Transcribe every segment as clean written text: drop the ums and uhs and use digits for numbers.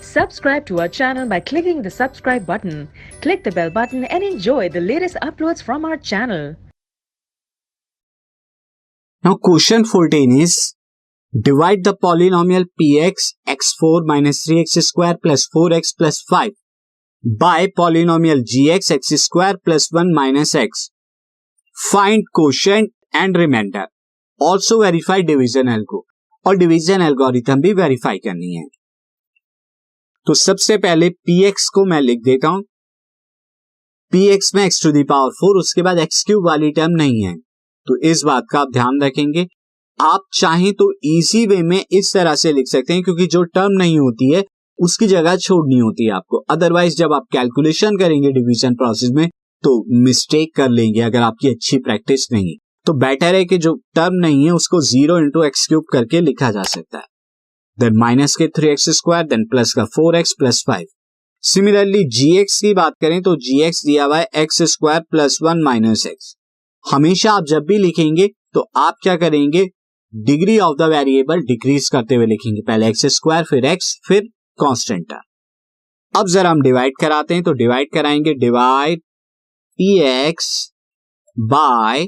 Subscribe to our channel by clicking the subscribe button. Click the bell button and enjoy the latest uploads from our channel. Now question 14 is divide the polynomial px x4 minus 3x square plus 4x plus 5 by polynomial gx x square plus 1 minus x. Find quotient and remainder. Also verify division algo. और division algorithm भी verify करनी है. तो सबसे पहले px को मैं लिख देता हूं. px में x टू दी पावर 4, उसके बाद x क्यूब वाली टर्म नहीं है, तो इस बात का आप ध्यान रखेंगे. आप चाहें तो इजी वे में इस तरह से लिख सकते हैं, क्योंकि जो टर्म नहीं होती है उसकी जगह छोड़नी होती है आपको. अदरवाइज जब आप कैलकुलेशन करेंगे डिवीजन प्रोसेस में तो मिस्टेक कर लेंगे अगर आपकी अच्छी प्रैक्टिस नहीं. तो बेटर है कि जो टर्म नहीं है उसको 0 इंटू एक्स क्यूब करके लिखा जा सकता है. देन माइनस के 3x स्क्वायर, देन प्लस का 4x प्लस 5. सिमिलरली gx की बात करें तो gx दिया हुआ है x square plus 1 minus x. हमेशा आप जब भी लिखेंगे तो आप क्या करेंगे, degree of the variable decrease करते हुए लिखेंगे. पहले x स्क्वायर फिर x फिर कांस्टेंट टर्म. अब जरा हम डिवाइड कराते हैं, तो डिवाइड कराएंगे. Divide px by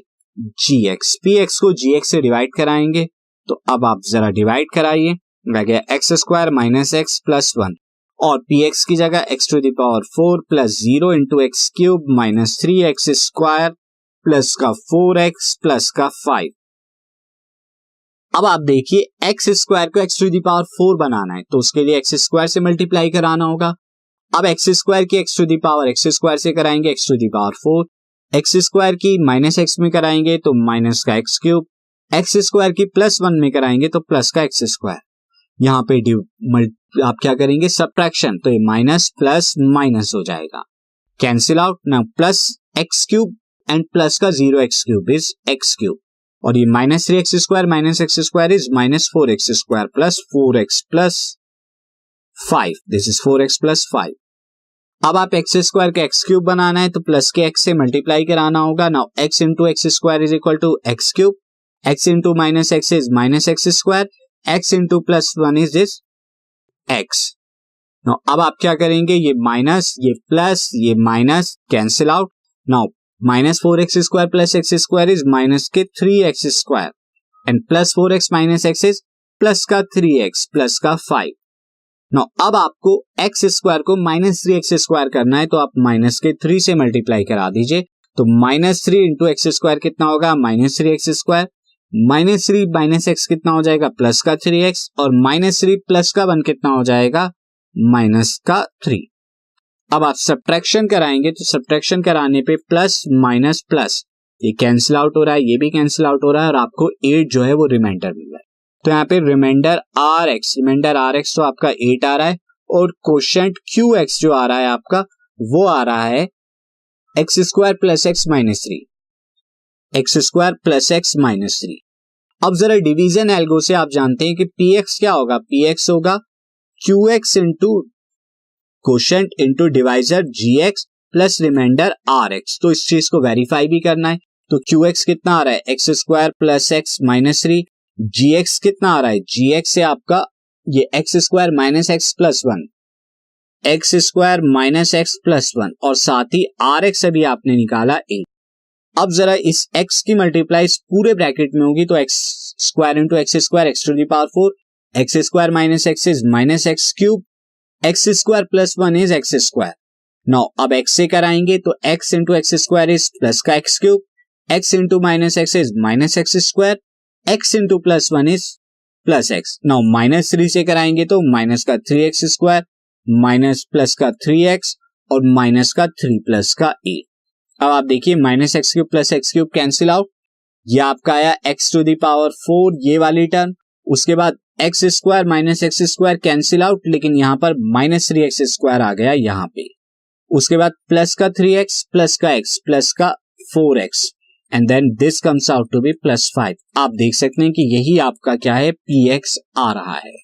gx. px को gx से डिवाइड कराएंगे, तो अब आप जरा डिवाइड कराइए. रह गया x square minus x plus 1 और px की जगह x to the power 4 plus 0 into X cube minus 3x square plus का 4x प्लस का 5. अब आप देखिए x स्क्वायर को x टू द पावर 4 बनाना है, तो उसके लिए x स्क्वायर से मल्टीप्लाई कराना होगा. अब x स्क्वायर की x to the power x square से कराएंगे x to the power 4. x square की माइनस x में कराएंगे तो माइनस का x क्यूब. x स्क्वायर की प्लस 1 में कराएंगे तो प्लस का x स्क्वायर. यहाँ पे आप क्या करेंगे, सब्ट्रैक्शन, तो ये माइनस प्लस माइनस हो जाएगा, कैंसिल आउट. ना plus x cube and plus का 0x cube is x cube, और ये minus 3x square minus x square is minus 4x square plus 4x plus 5. This is 4x plus 5. अब आप x square का x cube बनाना है, तो plus के एक्स से मल्टीप्लाई कराना होगा. Now x into x square is equal to x cube. X into minus x is minus x square. X into plus 1 is this x. Now अब आप क्या करेंगे, ये माइनस ये प्लस ये minus cancel out. Now minus 4x square plus x square is minus के 3x square and plus 4x minus x is plus का 3x plus का 5. नो अब आपको x स्क्वायर को माइनस 3x स्क्वायर करना है, तो आप माइनस के 3 से मल्टीप्लाई करा दीजिए. तो माइनस 3 इंटू एक्स स्क्वायर कितना होगा, minus 3x square. Minus 3 minus x कितना हो जाएगा, प्लस का 3x. और माइनस 3 प्लस का 1 कितना हो जाएगा, माइनस का 3. अब आप सब्ट्रैक्शन कराएंगे, तो सब्ट्रैक्शन कराने पे प्लस माइनस प्लस ये कैंसिल आउट हो रहा है, ये भी कैंसिल आउट हो रहा है, और आपको 8 जो है वो रिमाइंडर मिल रहा है. तो यहाँ पे रिमाइंडर rx तो आपका 8 आ रहा है, और क्वोशिएंट qx जो आ रहा है आपका वो आ रहा है x square plus x minus 3. X square plus x minus 3. अब जरा डिवीजन एल्गो से आप जानते हैं कि px क्या होगा, px होगा qx into quotient into divisor gx plus remainder rx. तो इस चीज को वेरीफाई भी करना है. तो qx कितना आ रहा है, x square plus x minus 3. gx कितना आ रहा है, gx से आपका ये x square minus x plus 1, x square minus x plus 1, और साथ ही rx अभी आपने निकाला 8. अब जरा इस x की मल्टीप्लाई पूरे ब्रैकेट में होगी, तो x square into x square x to the power 4. X square minus x is minus x cube. X square plus 1 is x square. Now अब x से कराएंगे, तो x into x square is plus का x cube. x into minus x is minus x square. x into plus 1 is plus x. Now minus 3 से कराएंगे, तो minus का 3x square minus plus का 3x और माइनस का 3 plus का 8. अब आप देखिए minus x cube plus x cube cancel out. ये आपका आया x टू द पावर 4 ये वाली टर्म. उसके बाद x square minus x square cancel out, लेकिन यहाँ पर माइनस 3x स्क्वायर आ गया यहाँ पे. उसके बाद प्लस का 3x प्लस का x प्लस का 4x and then this comes out to be plus 5. आप देख सकते हैं कि यही आपका क्या है, px आ रहा है.